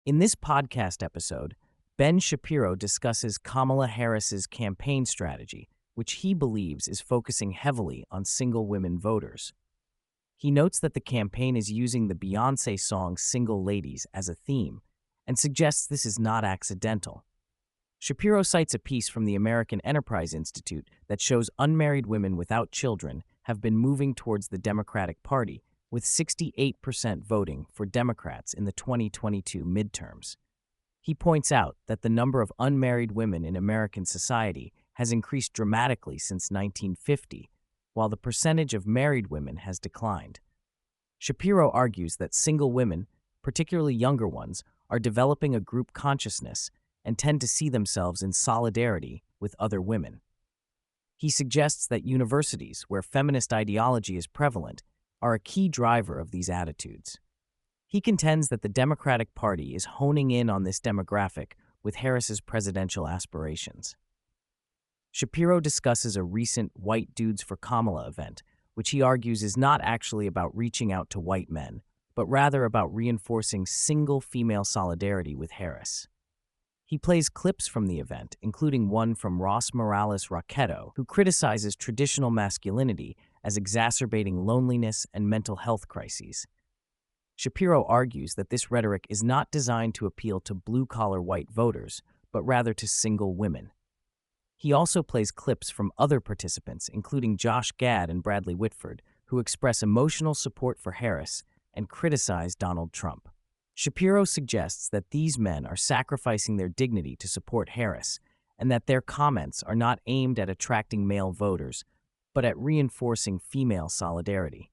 In this podcast episode, Ben Shapiro discusses Kamala Harris's campaign strategy, which he believes is focusing heavily on single women voters. He notes that the campaign is using the Beyoncé song Single Ladies as a theme and suggests this is not accidental. Shapiro cites a piece from the American Enterprise Institute that shows unmarried women without children have been moving towards the Democratic Party, with 68% voting for Democrats in the 2022 midterms. He points out that the number of unmarried women in American society has increased dramatically since 1950, while the percentage of married women has declined. Shapiro argues that single women, particularly younger ones, are developing a group consciousness and tend to see themselves in solidarity with other women. He suggests that universities, where feminist ideology is prevalent, are a key driver of these attitudes. He contends that the Democratic Party is honing in on this demographic with Harris's presidential aspirations. Shapiro discusses a recent White Dudes for Kamala event, which he argues is not actually about reaching out to white men, but rather about reinforcing single female solidarity with Harris. He plays clips from the event, including one from Ross Morales Rocketto, who criticizes traditional masculinity as exacerbating loneliness and mental health crises. Shapiro argues that this rhetoric is not designed to appeal to blue-collar white voters, but rather to single women. He also plays clips from other participants, including Josh Gad and Bradley Whitford, who express emotional support for Harris and criticize Donald Trump. Shapiro suggests that these men are sacrificing their dignity to support Harris, and that their comments are not aimed at attracting male voters, but at reinforcing female solidarity.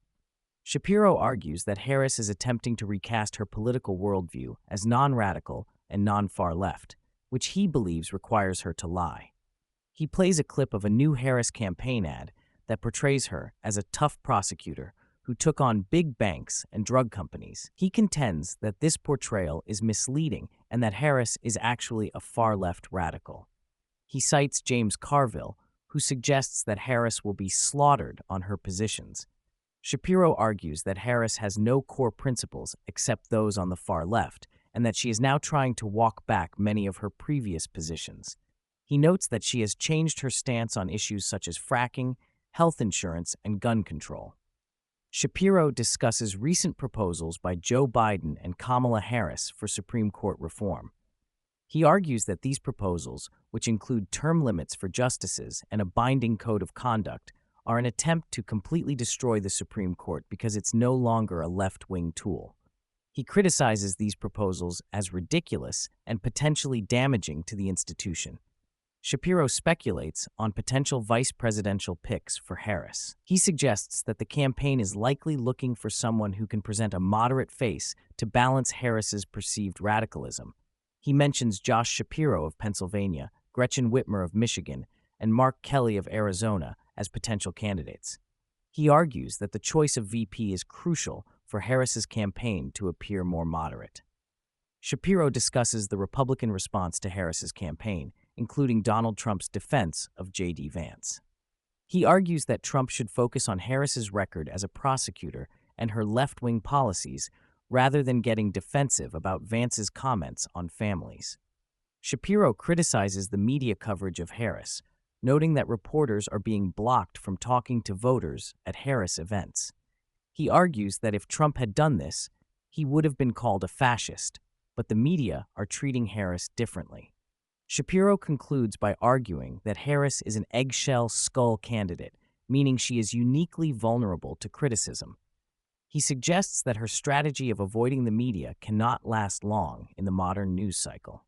Shapiro argues that Harris is attempting to recast her political worldview as non-radical and non-far left, which he believes requires her to lie. He plays a clip of a new Harris campaign ad that portrays her as a tough prosecutor who took on big banks and drug companies. He contends that this portrayal is misleading and that Harris is actually a far-left radical. He cites James Carville, who suggests that Harris will be slaughtered on her positions. Shapiro argues that Harris has no core principles except those on the far left, and that she is now trying to walk back many of her previous positions. He notes that she has changed her stance on issues such as fracking, health insurance, and gun control. Shapiro discusses recent proposals by Joe Biden and Kamala Harris for Supreme Court reform. He argues that these proposals, which include term limits for justices and a binding code of conduct, are an attempt to completely destroy the Supreme Court because it's no longer a left-wing tool. He criticizes these proposals as ridiculous and potentially damaging to the institution. Shapiro speculates on potential vice presidential picks for Harris. He suggests that the campaign is likely looking for someone who can present a moderate face to balance Harris's perceived radicalism. He mentions Josh Shapiro of Pennsylvania, Gretchen Whitmer of Michigan, and Mark Kelly of Arizona as potential candidates. He argues that the choice of VP is crucial for Harris's campaign to appear more moderate. Shapiro discusses the Republican response to Harris's campaign, including Donald Trump's defense of J.D. Vance. He argues that Trump should focus on Harris's record as a prosecutor and her left-wing policies rather than getting defensive about Vance's comments on families. Shapiro criticizes the media coverage of Harris, noting that reporters are being blocked from talking to voters at Harris events. He argues that if Trump had done this, he would have been called a fascist, but the media are treating Harris differently. Shapiro concludes by arguing that Harris is an eggshell skull candidate, meaning she is uniquely vulnerable to criticism. He suggests that her strategy of avoiding the media cannot last long in the modern news cycle.